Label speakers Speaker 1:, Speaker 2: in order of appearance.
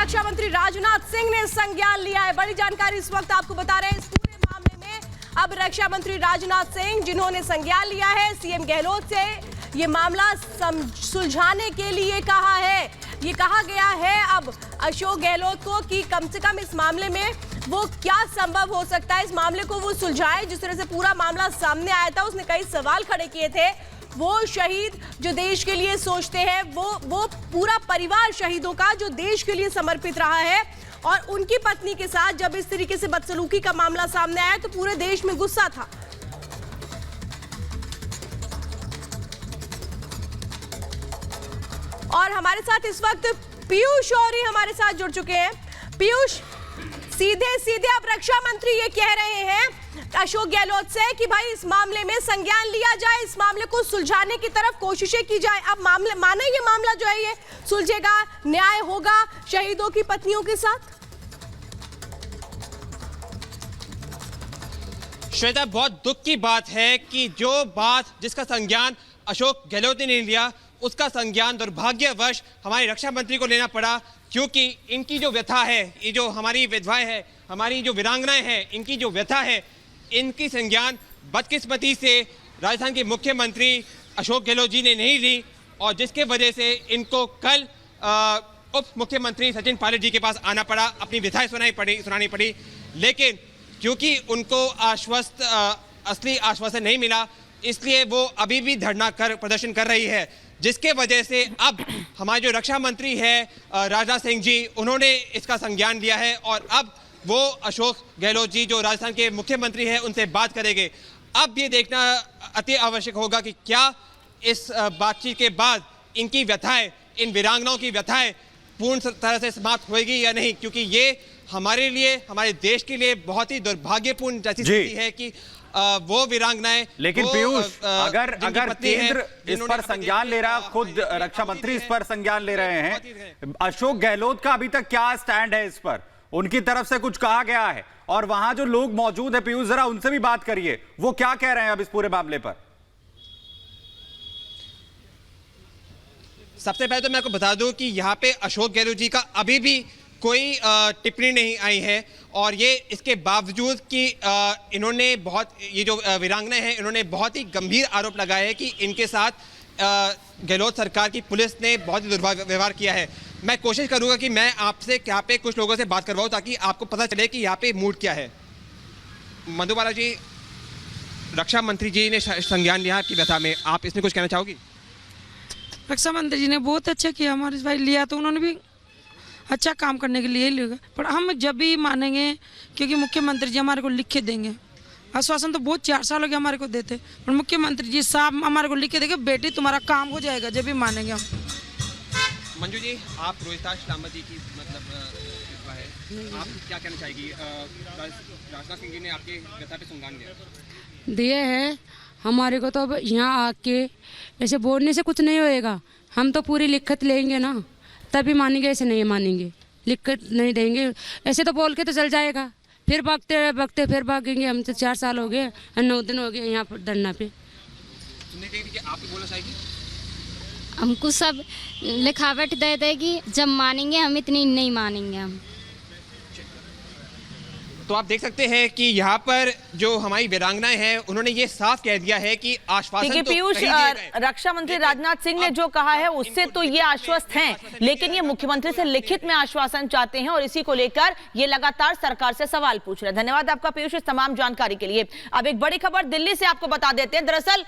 Speaker 1: रक्षा मंत्री राजनाथ सिंह ने संज्ञान लिया है। बड़ी जानकारी इस वक्त आपको बता रहे हैं इस पूरे मामले में। अब रक्षा मंत्री राजनाथ सिंह जिन्होंने संज्ञान लिया है, सीएम गहलोत से ये मामला सुलझाने के लिए कहा है। ये कहा गया है अब अशोक गहलोत को कि कम से कम इस मामले में वो क्या संभव हो सकता है, इस मामले को वो सुलझाए। जिस तरह से पूरा मामला सामने आया था, उसने कई सवाल खड़े किए थे। वो शहीद जो देश के लिए सोचते हैं, वो पूरा परिवार शहीदों का जो देश के लिए समर्पित रहा है, और उनकी पत्नी के साथ जब इस तरीके से बदसलूकी का मामला सामने आया तो पूरे देश में गुस्सा था। और हमारे साथ इस वक्त पीयूष औरी हमारे साथ जुड़ चुके हैं। पीयूष, सीधे सीधे अब रक्षा मंत्री ये कह रहे हैं अशोक गहलोत से कि भाई इस मामले में संज्ञान लिया जाए, इस मामले को सुलझाने की तरफ कोशिशें की जाए। अब मामले माने ये मामला जो है ये सुलझेगा, न्याय होगा शहीदों की पत्नियों के साथ।
Speaker 2: श्वेता, बहुत दुख की बात है कि जिसका संज्ञान अशोक गहलोत ने नहीं लिया, उसका संज्ञान दुर्भाग्यवश हमारे रक्षा मंत्री को लेना पड़ा। क्योंकि इनकी जो व्यथा है, ये जो हमारी विधवाएं हैं, हमारी जो वीरांगनाएं हैं, इनकी जो व्यथा है, इनकी संज्ञान बदकिस्मती से राजस्थान के मुख्यमंत्री अशोक गहलोत जी ने नहीं ली, और जिसके वजह से इनको कल उप मुख्यमंत्री सचिन पायलट जी के पास आना पड़ा, अपनी व्यथाएं सुनानी पड़ी। लेकिन क्योंकि उनको असली आश्वासन नहीं मिला, इसलिए वो अभी भी धरना कर प्रदर्शन कर रही है, जिसके वजह से अब हमारे जो रक्षा मंत्री है राजनाथ सिंह जी, उन्होंने इसका संज्ञान लिया है, और अब वो अशोक गहलोत जी जो राजस्थान के मुख्यमंत्री हैं उनसे बात करेंगे। अब ये देखना अति आवश्यक होगा कि क्या इस बातचीत के बाद इनकी व्यथाएं, इन वीरांगनाओं की व्यथाएं पूर्ण तरह से समाप्त होगी या नहीं, क्योंकि ये हमारे लिए, हमारे देश के लिए बहुत ही दुर्भाग्यपूर्ण जैसी स्थिति है कि वो वीरांगनाएं।
Speaker 3: लेकिन पीयूष, अगर केंद्र इस पर संज्ञान ले रहा, खुद रक्षा मंत्री इस पर संज्ञान ले रहे हैं, अशोक गहलोत का अभी तक क्या स्टैंड है इस पर? उनकी तरफ से कुछ कहा गया है? और वहां जो लोग मौजूद है पीयूष, जरा उनसे भी बात करिए, वो क्या कह रहे हैं अब इस पूरे मामले पर?
Speaker 2: सबसे पहले तो मैं आपको बता दूं कि यहाँ पे अशोक गहलोत जी का अभी भी कोई टिप्पणी नहीं आई है, और ये इसके बावजूद कि इन्होंने ये जो वीरांगनाएं हैं, इन्होंने बहुत ही गंभीर आरोप लगाए हैं कि इनके साथ गहलोत सरकार की पुलिस ने बहुत ही दुर्व्यवहार किया है। मैं कोशिश करूंगा कि मैं आपसे यहाँ पे कुछ लोगों से बात करवाऊं ताकि आपको पता चले कि यहाँ पे मूड क्या है। मधुबाला जी, रक्षा मंत्री जी ने संज्ञान लिया आपकी व्यथा में, आप इसमें कुछ कहना चाहोगी?
Speaker 4: रक्षा मंत्री जी ने बहुत अच्छा किया, हमारे भाई लिया तो उन्होंने भी अच्छा काम करने के लिए लिया, पर हम जब भी मानेंगे, क्योंकि मुख्यमंत्री जी हमारे को लिख के देंगे। आश्वासन तो बहुत 4 साल हो गए हमारे को देते, पर मुख्यमंत्री जी साहब हमारे को लिख के देंगे, बेटी तुम्हारा काम हो जाएगा, जब भी मानेंगे हम।
Speaker 2: मंजू जी, आप रोहिताश लांबा जी की है, आप क्या कहना चाहेगी? राजनाथ सिंह जी ने आपके व्यथा पे संज्ञान
Speaker 5: दिए है हमारे को, तो अब यहाँ आके ऐसे बोलने से कुछ नहीं होएगा, हम तो पूरी लिखत लेंगे ना, तभी मानेंगे, ऐसे नहीं मानेंगे, लिखत नहीं देंगे। ऐसे तो बोल के तो चल जाएगा, फिर भागते फिर भागेंगे। हम तो 4 साल हो गए और 9 दिन हो गए यहाँ पर धरना पे।
Speaker 2: आप भी बोलना चाहेगी?
Speaker 6: हमको सब लिखावट दे देगी, जब मानेंगे हम, इतनी नहीं मानेंगे हम।
Speaker 2: तो आप देख सकते हैं कि यहाँ पर जो हमारी वीरांगनाएं हैं, उन्होंने ये साफ कह दिया है कि आश्वासन तो
Speaker 1: पीयूष, रक्षा मंत्री राजनाथ सिंह ने जो कहा है उससे तो ये आश्वस्त हैं, लेकिन ये मुख्यमंत्री से लिखित में आश्वासन चाहते हैं, और इसी को लेकर ये लगातार सरकार से सवाल पूछ रहे हैं। धन्यवाद आपका पीयूष इस तमाम जानकारी के लिए। अब एक बड़ी खबर दिल्ली से आपको बता देते हैं। दरअसल